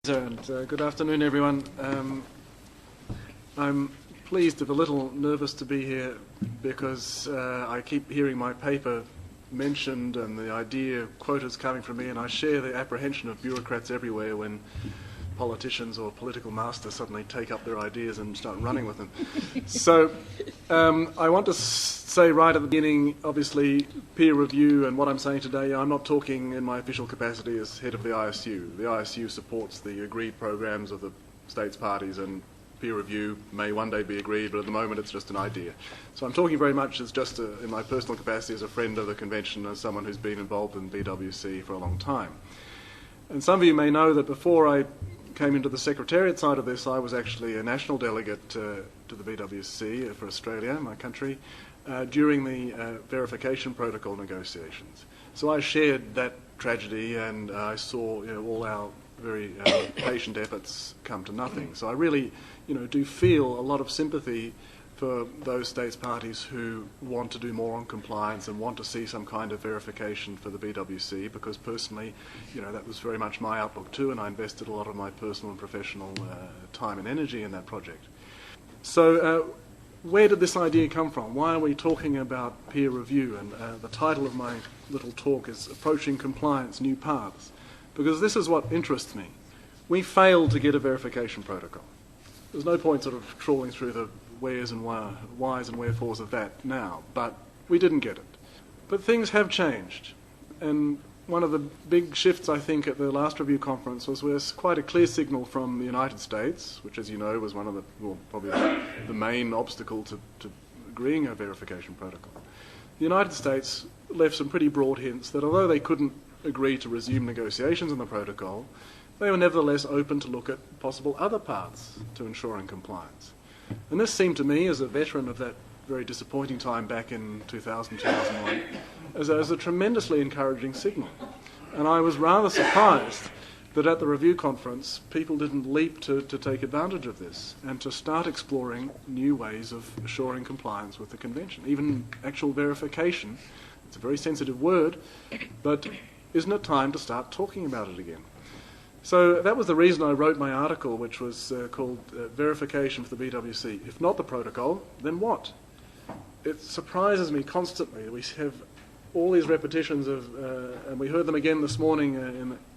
And good afternoon, everyone. I'm pleased but a little nervous to be here because I keep hearing my paper mentioned and the idea of quotas coming from me, and I share the apprehension of bureaucrats everywhere when politicians or political masters suddenly take up their ideas and start running with them. So I want to say right at the beginning, obviously, peer review and what I'm saying today, I'm not talking in my official capacity as head of the ISU. The ISU supports the agreed programs of the states parties, and peer review may one day be agreed, but at the moment it's just an idea. So I'm talking very much as just in my personal capacity as a friend of the convention, as someone who's been involved in BWC for a long time. And some of you may know that before I came into the Secretariat side of this, I was actually a national delegate to the BWC for Australia, my country, during the verification protocol negotiations. So I shared that tragedy, and I saw all our very patient efforts come to nothing. So I really do feel a lot of sympathy for those states parties who want to do more on compliance and want to see some kind of verification for the BWC, because personally, that was very much my outlook too, and I invested a lot of my personal and professional time and energy in that project. So where did this idea come from? Why are we talking about peer review? And the title of my little talk is Approaching Compliance, New Paths, because this is what interests me. We failed to get a verification protocol. There's no point sort of trawling through the wheres and whys and wherefores of that now, but we didn't get it. But things have changed, and one of the big shifts, I think, at the last review conference was quite a clear signal from the United States, which, as you know, was one of probably the main obstacle to agreeing a verification protocol. The United States left some pretty broad hints that although they couldn't agree to resume negotiations on the protocol, they were nevertheless open to look at possible other paths to ensuring compliance. And this seemed to me, as a veteran of that very disappointing time back in 2000, 2001, as a tremendously encouraging signal. And I was rather surprised that at the review conference, people didn't leap to take advantage of this and to start exploring new ways of assuring compliance with the convention. Even actual verification, it's a very sensitive word, but isn't it time to start talking about it again? So that was the reason I wrote my article, which was called Verification for the BWC. If not the protocol, then what? It surprises me constantly. We have all these repetitions of, and we heard them again this morning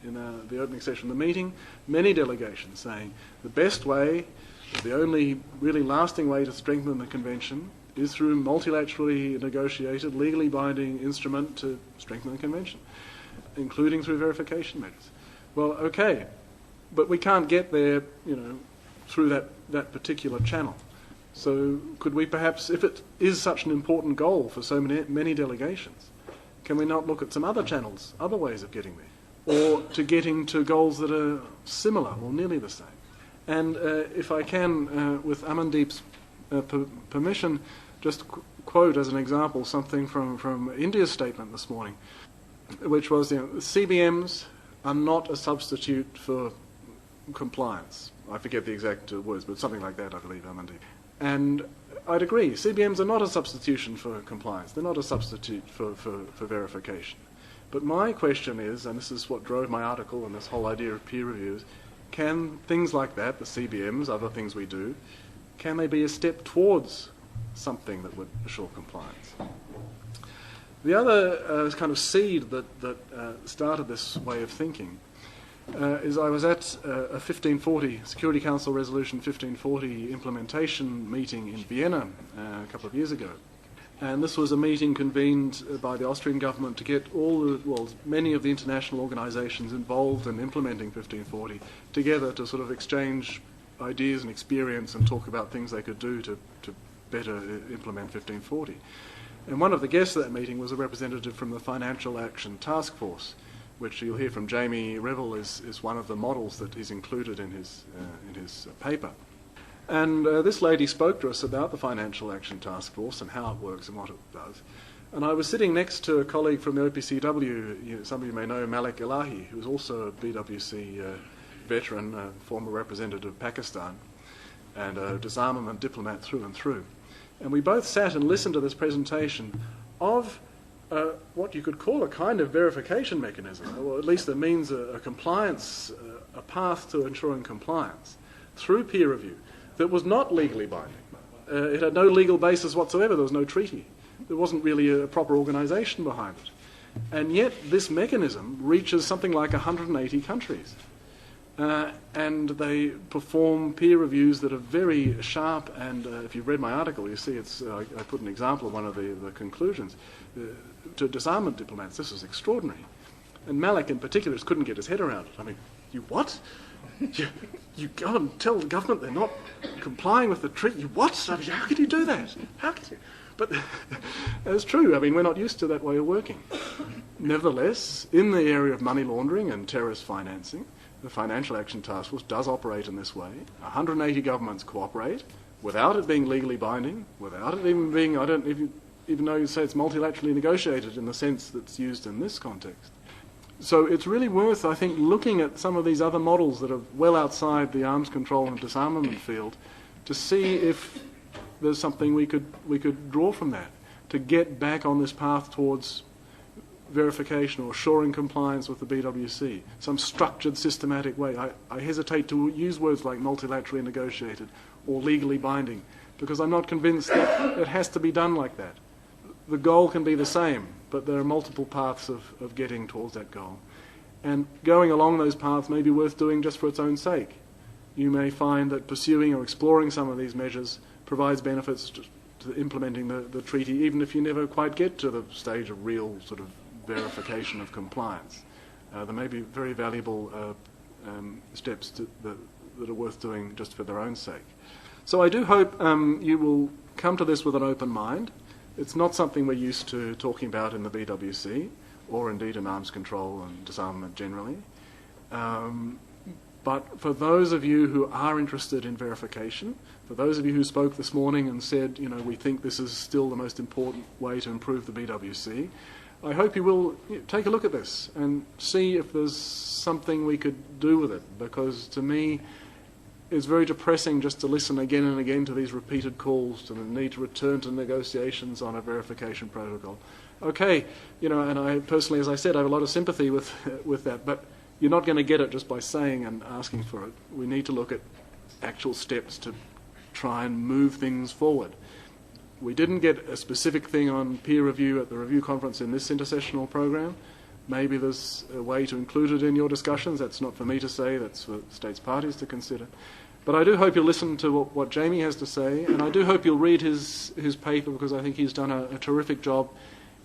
in the opening session of the meeting, many delegations saying the best way, the only really lasting way to strengthen the convention is through multilaterally negotiated, legally binding instrument to strengthen the convention, including through verification measures. Well, okay, but we can't get there, through that particular channel. So could we perhaps, if it is such an important goal for so many delegations, can we not look at some other channels, other ways of getting there, or to getting to goals that are similar or nearly the same? And if I can, with Amandeep's permission, just quote as an example something from India's statement this morning, which was, CBMs are not a substitute for compliance. I forget the exact words, but something like that, I believe, Amandeep. And I'd agree, CBMs are not a substitution for compliance. They're not a substitute for verification. But my question is, and this is what drove my article and this whole idea of peer reviews, can things like that, the CBMs, other things we do, can they be a step towards something that would assure compliance? The other kind of seed that started this way of thinking is I was at a 1540, Security Council Resolution 1540 implementation meeting in Vienna a couple of years ago. And this was a meeting convened by the Austrian government to get many of the international organisations involved in implementing 1540 together to sort of exchange ideas and experience and talk about things they could do to better implement 1540. And one of the guests at that meeting was a representative from the Financial Action Task Force, which you'll hear from Jamie Revel is one of the models that he's included in his paper. And this lady spoke to us about the Financial Action Task Force and how it works and what it does. And I was sitting next to a colleague from the OPCW, some of you may know Malik Elahi, who was also a BWC veteran, former representative of Pakistan, and a disarmament diplomat through and through. And we both sat and listened to this presentation of what you could call a kind of verification mechanism, or at least that means a compliance a path to ensuring compliance through peer review that was not legally binding. It had no legal basis whatsoever. There was no treaty. There wasn't really a proper organisation behind it. And yet this mechanism reaches something like 180 countries. And they perform peer reviews that are very sharp, and if you've read my article, you see I put an example of one of the conclusions. To disarmament diplomats, this was extraordinary. And Malik in particular just couldn't get his head around it. I mean, you what? You go and tell the government they're not complying with the treaty. What? I mean, how could you do that? How could you? But it's true. I mean, we're not used to that way of working. Nevertheless, in the area of money laundering and terrorist financing, the Financial Action Task Force does operate in this way. 180 governments cooperate without it being legally binding, without it even being, I don't even know you say it's multilaterally negotiated in the sense that's used in this context. So it's really worth, I think, looking at some of these other models that are well outside the arms control and disarmament field to see if there's something we could draw from that to get back on this path towards verification or assuring compliance with the BWC, some structured, systematic way. I hesitate to use words like multilaterally negotiated or legally binding because I'm not convinced that it has to be done like that. The goal can be the same, but there are multiple paths of getting towards that goal. And going along those paths may be worth doing just for its own sake. You may find that pursuing or exploring some of these measures provides benefits to implementing the treaty, even if you never quite get to the stage of real sort of verification of compliance. There may be very valuable steps that are worth doing just for their own sake. So I do hope you will come to this with an open mind. It's not something we're used to talking about in the BWC, or indeed in arms control and disarmament generally. But for those of you who are interested in verification, for those of you who spoke this morning and said, you know, we think this is still the most important way to improve the BWC, I hope you will take a look at this and see if there's something we could do with it, because to me it's very depressing just to listen again and again to these repeated calls to the need to return to negotiations on a verification protocol. Okay, you know, and I personally, as I said, I have a lot of sympathy with that, but you're not going to get it just by saying and asking for it. We need to look at actual steps to try and move things forward. We didn't get a specific thing on peer review at the review conference in this intersessional program. Maybe there's a way to include it in your discussions. That's not for me to say, that's for states parties to consider. But I do hope you'll listen to what Jamie has to say, and I do hope you'll read his paper, because I think he's done a terrific job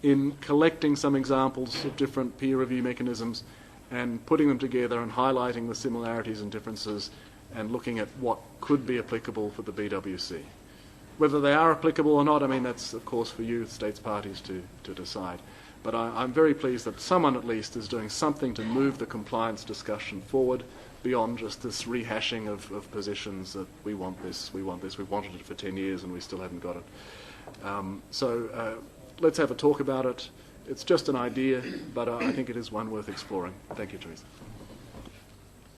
in collecting some examples of different peer review mechanisms and putting them together and highlighting the similarities and differences and looking at what could be applicable for the BWC. Whether they are applicable or not, I mean, that's, of course, for you, states parties, to decide. But I'm very pleased that someone, at least, is doing something to move the compliance discussion forward beyond just this rehashing of positions that we want this, we've wanted it for 10 years and we still haven't got it. So let's have a talk about it. It's just an idea, but I think it is one worth exploring. Thank you, Teresa.